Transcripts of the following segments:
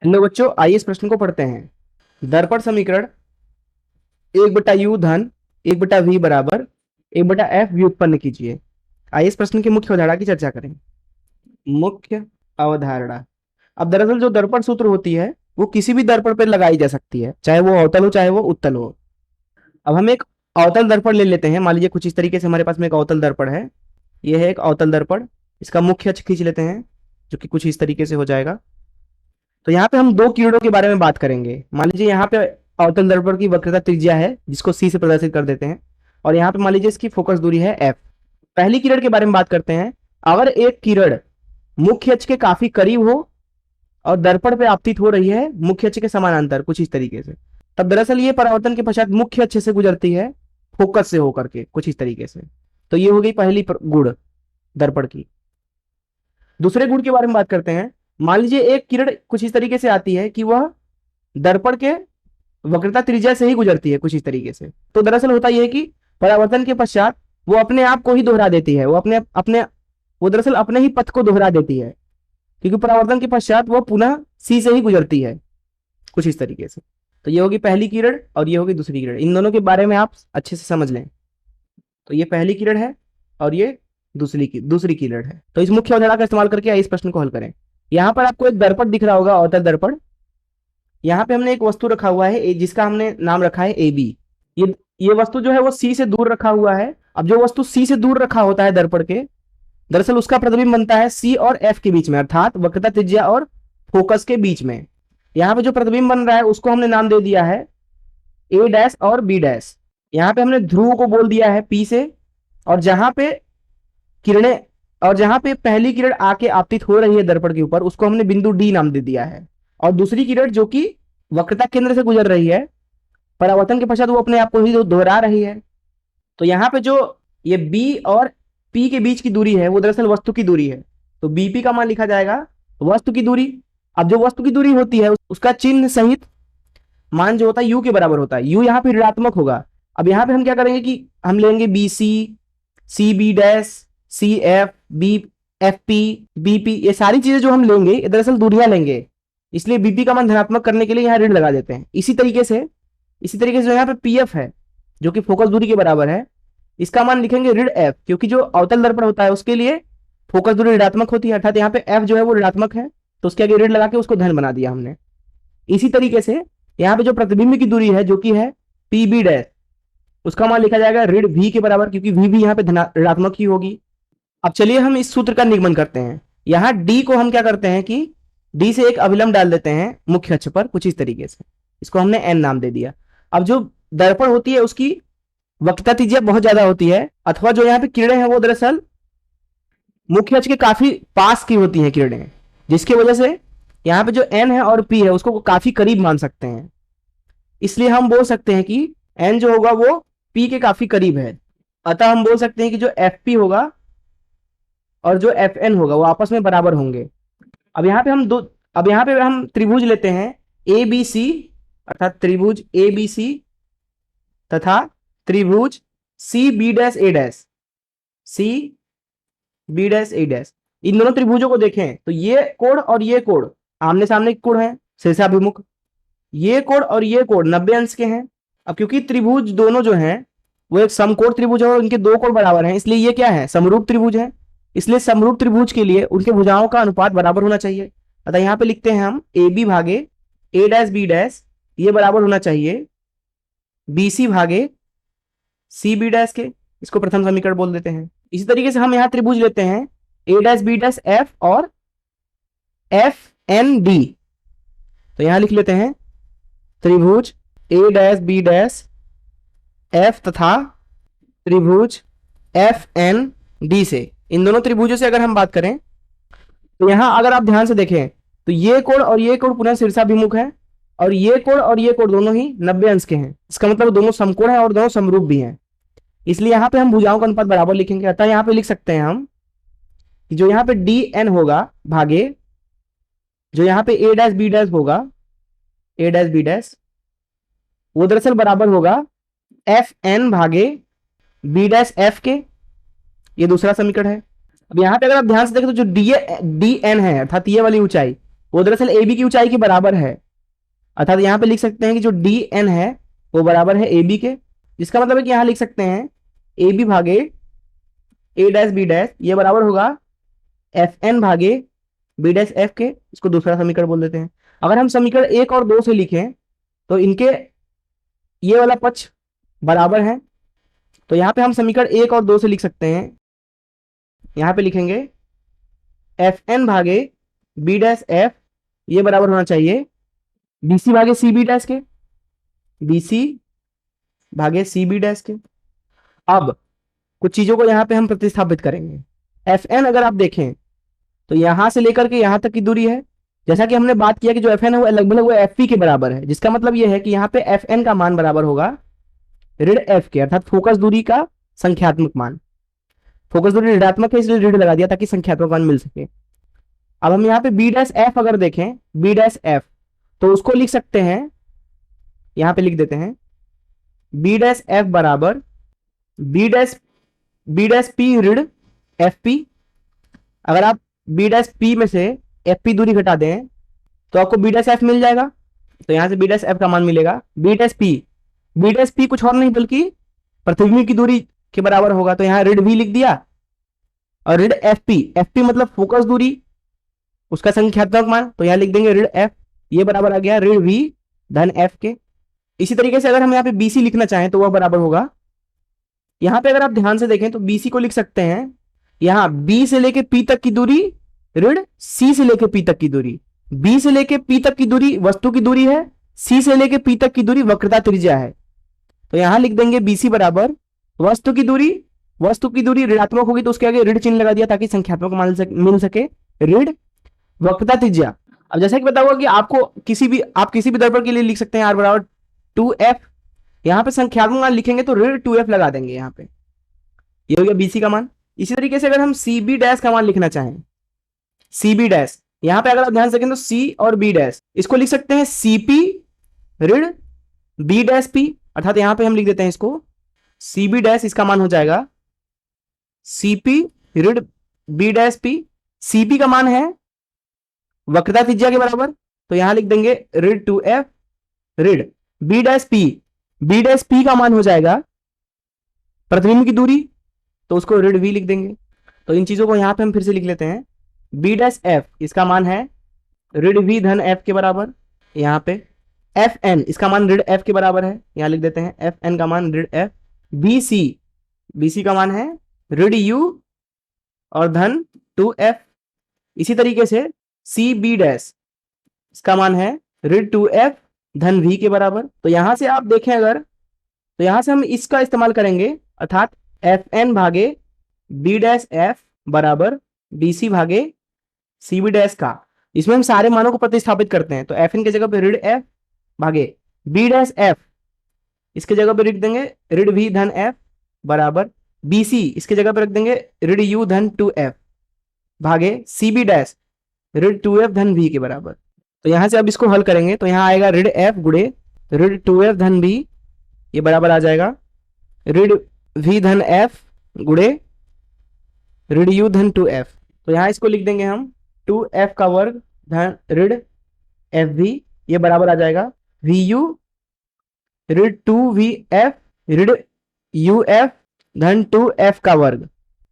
Hello बच्चों, आइए इस प्रश्न को पढ़ते हैं। दर्पण समीकरण 1/u धन 1/v बराबर 1/f व्युत्पन्न कीजिए। आइए इस प्रश्न की मुख्य अवधारणा की चर्चा करें। मुख्य अवधारणा। अब दरअसल जो दर्पण सूत्र होती है वो किसी भी दर्पण पर लगाई जा सकती है, चाहे वो अवतल हो चाहे वो उत्तल हो। अब हम एक अवतल दर्पण ले लेते हैं। मान लीजिए कुछ इस तरीके से हमारे पास में एक अवतल दर्पण है। यह है एक अवतल दर्पण। इसका मुख्य अक्ष खींच लेते हैं, जो कि कुछ इस तरीके से हो जाएगा। तो यहाँ पे हम दो किरणों के बारे में बात करेंगे। मान लीजिए यहाँ पे अवतल दर्पण की वक्रता त्रिज्या है, जिसको सी से प्रदर्शित कर देते हैं, और यहाँ पे मान लीजिए इसकी फोकस दूरी है एफ। पहली किरण के बारे में बात करते हैं। अगर एक किरण मुख्य अक्ष के काफी करीब हो और दर्पण पे आपतित हो रही है मुख्य अक्ष के समानांतर कुछ इस तरीके से, तब दरअसल ये परावर्तन के पश्चात मुख्य अक्ष से गुजरती है फोकस से होकर के कुछ इस तरीके से। तो ये हो गई पहली गुण दर्पण की। दूसरे गुण के बारे में बात करते हैं। मान लीजिए एक किरण कुछ इस तरीके से आती है कि वह दर्पण के वक्रता त्रिज्या से ही गुजरती है कुछ इस तरीके से। तो दरअसल होता यह है कि परावर्तन के पश्चात वो अपने आप को ही दोहरा देती है। वो दरअसल अपने ही पथ को दोहरा देती है, क्योंकि परावर्तन के पश्चात वो पुनः सी से ही गुजरती है कुछ इस तरीके से। तो ये होगी पहली किरण और ये होगी दूसरी किरण। इन दोनों के बारे में आप अच्छे से समझ लें। तो ये पहली किरण है और ये दूसरी किरण है। तो इस मुख्य अवधारणा का इस्तेमाल करके इस प्रश्न को हल करें। यहां पर आपको एक दर्पण दिख रहा होगा, अवतल दर्पण। यहाँ पे हमने एक वस्तु रखा हुआ है जिसका हमने नाम रखा है ए बी। ये वस्तु जो है वो सी से दूर रखा हुआ है। अब जो वस्तु सी से दूर रखा होता है दर्पण के, दरअसल उसका प्रतिबिंब बनता है सी और एफ के बीच में, अर्थात वक्रता त्रिज्या और फोकस के बीच में। यहाँ पे जो प्रतिबिंब बन रहा है उसको हमने नाम दे दिया है ए डैश और बी डैश। यहाँ पे हमने ध्रुव को बोल दिया है पी से, और जहां पे पहली किरण आके आपतित हो रही है दर्पण के ऊपर, उसको हमने बिंदु डी नाम दे दिया है। और दूसरी किरण जो कि वक्रता केंद्र से गुजर रही है, परावर्तन के पश्चात वो अपने आप को ही दोहरा रही है। तो यहाँ पे जो ये बी और पी के बीच की दूरी है वो दरअसल वस्तु की दूरी है। तो बीपी का मान लिखा जाएगा वस्तु की दूरी। अब जो वस्तु की दूरी होती है उसका चिन्ह सहित मान जो होता है यू के बराबर होता है। यू यहाँ पे ऋणात्मक होगा। अब यहाँ पे हम क्या करेंगे कि हम लेंगे B C B dash, C F, B F P, BP, ये सारी चीजें जो हम लेंगे दरअसल दूरियां लेंगे। इसलिए बीपी का मान धनात्मक करने के लिए यहाँ ऋण लगा देते हैं। इसी तरीके से जो यहाँ पे पीएफ है जो कि फोकस दूरी के बराबर है, इसका मान लिखेंगे ऋण एफ, क्योंकि जो अवतल दर्पण होता है उसके लिए फोकस दूरी ऋणात्मक होती है, अर्थात यहाँ पे एफ जो है वो ऋणात्मक है, तो उसके आगे ऋण लगा के उसको धन बना दिया हमने। इसी तरीके से यहाँ पे जो प्रतिबिंब की दूरी है जो कि है पी बी डैश, उसका मान लिखा जाएगा ऋण वी के बराबर, क्योंकि वी भी यहाँ पे ऋणात्मक ही होगी। अब चलिए हम इस सूत्र का निगमन करते हैं। यहाँ डी को हम क्या करते हैं कि डी से एक अभिलंब डाल देते हैं मुख्य अक्ष पर कुछ इस तरीके से। इसको हमने एन नाम दे दिया। अब जो दर्पण होती है उसकी वक्रता त्रिज्या बहुत ज्यादा होती है, अथवा जो यहाँ पे किरणें हैं वो दरअसल मुख्य अक्ष के काफी पास की होती हैं किरणें, जिसकी वजह से यहाँ पे जो एन है और पी है उसको काफी करीब मान सकते हैं। इसलिए हम बोल सकते हैं कि एन जो होगा वो पी के काफी करीब है। अतः हम बोल सकते हैं कि जो एफ पी होगा और जो एफ एन होगा वो आपस में बराबर होंगे। अब यहाँ पे हम त्रिभुज लेते हैं ए बी सी, अर्थात त्रिभुज ए बी सी तथा त्रिभुज सी बी डैश ए डैश, सी बी डैश ए डैश। इन दोनों त्रिभुजों को देखें तो ये कोण और ये कोण आमने सामने कोण है शीर्षाभिमुख। ये कोण और ये कोण 90 अंश के हैं। अब क्योंकि त्रिभुज दोनों जो हैं वो एक समकोण त्रिभुज है और उनके दो कोण बराबर हैं, इसलिए ये क्या है, समरूप त्रिभुज है। इसलिए समरूप त्रिभुज के लिए उनके भुजाओं का अनुपात बराबर होना चाहिए। अतः यहाँ पे लिखते हैं हम ए बी भागे ए डैश बी डैश, ये बराबर होना चाहिए बी सी भागे सी बी डैश के। इसको प्रथम समीकरण बोल देते हैं। इसी तरीके से हम यहाँ त्रिभुज लेते हैं ए डैश बी डैश एफ और एफ एन डी। तो यहां लिख लेते हैं त्रिभुज ए डैश बी डैश एफ तथा त्रिभुज एफ एन डी से। इन दोनों त्रिभुजों से अगर हम बात करें तो यहां अगर आप ध्यान से देखें तो ये कोण और ये कोण पुनः शीर्षाभिमुख है, और ये कोण और ये कोण दोनों ही 90 अंश के हैं। इसका मतलब दोनों समकोण है और दोनों समरूप भी हैं। इसलिए यहां पे हम भुजाओं का अनुपात बराबर लिखेंगे। अतः यहां पे लिख सकते हैं हम कि जो यहां पे डी एन होगा भागे जो यहां पे ए डैश बी डैश होगा, ए डैश बी डैश, वो दरअसल बराबर होगा एफ एन भागे बी डैश एफ के। ये दूसरा समीकरण है। अब यहाँ पे अगर आप ध्यान से देखें तो जो डी एन है अर्थात ये वाली ऊंचाई वो दरअसल ए बी की ऊंचाई के बराबर है। अर्थात यहाँ पे लिख सकते हैं कि जो डी एन है वो बराबर है ए बी के, जिसका मतलब है कि यहाँ लिख सकते हैं ए बी भागे ए डैश बी डैश ये बराबर होगा एफ एन भागे बी डैश एफ के। इसको दूसरा समीकरण बोल देते हैं। अगर हम समीकरण 1 और 2 से लिखें तो इनके ये वाला पक्ष बराबर है, तो यहाँ पे हम समीकरण 1 और 2 से लिख सकते हैं। यहाँ पे लिखेंगे एफ एन भागे बी डैश एफ ये बराबर होना चाहिए बीसी भागे सी बी डैश के, बीसी भागे सी बी डैश के। अब कुछ चीजों को यहाँ पे हम प्रतिस्थापित करेंगे। एफ एन अगर आप देखें तो यहां से लेकर के यहां तक की दूरी है, जैसा कि हमने बात किया कि जो एफ एन है वो लगभग वो एफ पी के बराबर है, जिसका मतलब ये है कि यहाँ पे एफ एन का मान बराबर होगा ऋण एफ के, अर्थात फोकस दूरी का संख्यात्मक मान। फोकस दूरी ऋणात्मक है इसलिए ऋण लगा दिया ताकि संख्यात्मक मान मिल सके। अब हम यहाँ पे बी डैश एफ अगर देखें, बी डैश एफ तो उसको लिख सकते हैं, यहां पे लिख देते हैं बी डैश एफ बराबर बी डैश पी ऋण एफ पी। अगर आप बी डैश पी में से एफ पी दूरी घटा दें तो आपको बी डैश एफ मिल जाएगा, तो यहां से बी डैश एफ का मान मिलेगा बी डैश पी कुछ और नहीं बल्कि प्रतिबिंब की दूरी के बराबर होगा, तो यहां ऋण वी लिख दिया और ऋण एफ पी मतलब फोकस दूरी उसका संख्यात्मक मान, तो यहां लिख देंगे ऋण एफ, ये बराबर आ गया ऋण वी धन एफ के। इसी तरीके से अगर हम यहाँ पे बीसी लिखना चाहें तो वह बराबर होगा, यहां पे अगर आप ध्यान से देखें तो बीसी को लिख सकते हैं यहां बी से लेके पी तक की दूरी ऋण सी से लेके पी तक की दूरी। बी से लेके पी तक की दूरी वस्तु की दूरी है, सी से लेके पी तक की दूरी वक्रता त्रिज्या है, तो यहां लिख देंगे बीसी बराबर वस्तु की दूरी ऋणात्मक होगी तो उसके आगे ऋण चिन्ह लगा दिया ताकि संख्यात्मक मान मिल सके ऋण वक्रता त्रिज्या। अब जैसा कि पता होगा कि आप किसी भी दर्पण के लिए लिख सकते हैं आर बराबर 2f, यहां पे संख्यात्मक मान लिखेंगे तो ऋण 2f लगा देंगे, यहां पे ये हो गया बीसी का मान। इसी तरीके से अगर हम सी बी डैश का मान लिखना चाहें, सी बी डैश यहां पे अगर आप ध्यान से देखें तो सी और बी डैश इसको लिख सकते हैं सीपी ऋण बी डैश पी, अर्थात यहां पे हम लिख देते हैं इसको सी बी डैश, इसका मान हो जाएगा सीपी ऋण बी डैश पी। सीपी का मान है वक्रता त्रिज्या के बराबर, तो यहां लिख देंगे ऋण 2f ऋण बी डैश पी का मान हो जाएगा प्रतिबिंब की दूरी, तो उसको ऋण वी लिख देंगे। तो इन चीजों को यहां पे हम फिर से लिख लेते हैं बी डैश एफ इसका मान है ऋण वी धन एफ के बराबर, यहां पे एफ एन इसका मान ऋण एफ के बराबर है, यहां लिख देते हैं एफ एन का मान ऋण एफ। बीसी का मान है ऋण यू और धन 2f। इसी तरीके से सी बी डैश इसका मान है ऋण 2f धन v के बराबर। तो यहां से आप देखें अगर तो यहां से हम इसका इस्तेमाल करेंगे, अर्थात एफ एन भागे बी डैश एफ बराबर बीसी भागे सी बी डैश का, इसमें हम सारे मानों को प्रतिस्थापित करते हैं, तो एफ एन की जगह पे ऋण एफ भागे बी डैश एफ इसके जगह पे रख देंगे ऋण वी धन एफ बराबर बीसी इसके जगह पे रख देंगे ऋण यू धन 2f भागे सी बी डैश ऋण 2f धन v के बराबर। तो यहां से अब इसको हल करेंगे तो यहां आएगा ऋण f गुणे ऋण 2f धन v, ये बराबर आ जाएगा ऋण v धन f गुणे ऋण u धन 2f। तो यहां इसको लिख देंगे हम 2f का वर्ग धन ऋण fv, ये बराबर आ जाएगा vu ऋण 2vf ऋण uf धन 2f का वर्ग।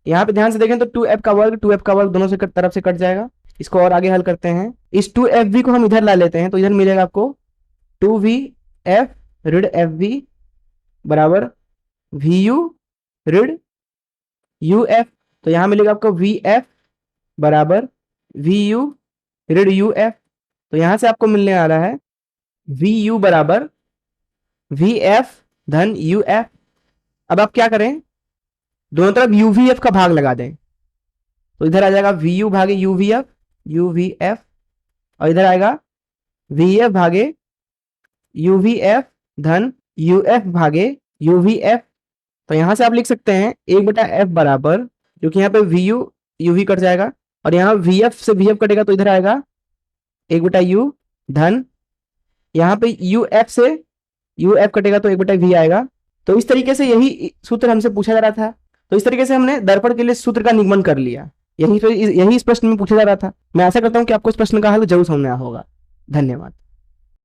यहां पे ध्यान से देखें तो 2f का वर्ग दोनों से तरफ से कट जाएगा। इसको और आगे हल करते हैं, इस 2fv को हम इधर ला लेते हैं तो इधर मिलेगा आपको 2vf ऋण fv बराबर vu ऋण uf। तो यहां मिलेगा आपको vf बराबर vu ऋण uf। तो यहां से आपको मिलने आ रहा है vu बराबर vf धन uf। अब आप क्या करें, दोनों तरफ uvf का भाग लगा दें, तो इधर आ जाएगा vu भागे uvf और इधर आएगा vf भागे uvf धन uf भागे uvf। तो यहां से आप लिख सकते हैं 1/f बराबर, क्योंकि यहाँ पे vu uv कट जाएगा और यहाँ vf से vf कटेगा तो इधर आएगा 1/u धन यहाँ पे uf से uf कटेगा तो 1/v आएगा। तो इस तरीके से यही सूत्र हमसे पूछा जा रहा था, तो इस तरीके से हमने दर्पण के लिए सूत्र का निगमन कर लिया। यही इस प्रश्न में पूछा जा रहा था। मैं आशा करता हूँ कि आपको इस प्रश्न का हल जरूर समझ में आया होगा। धन्यवाद।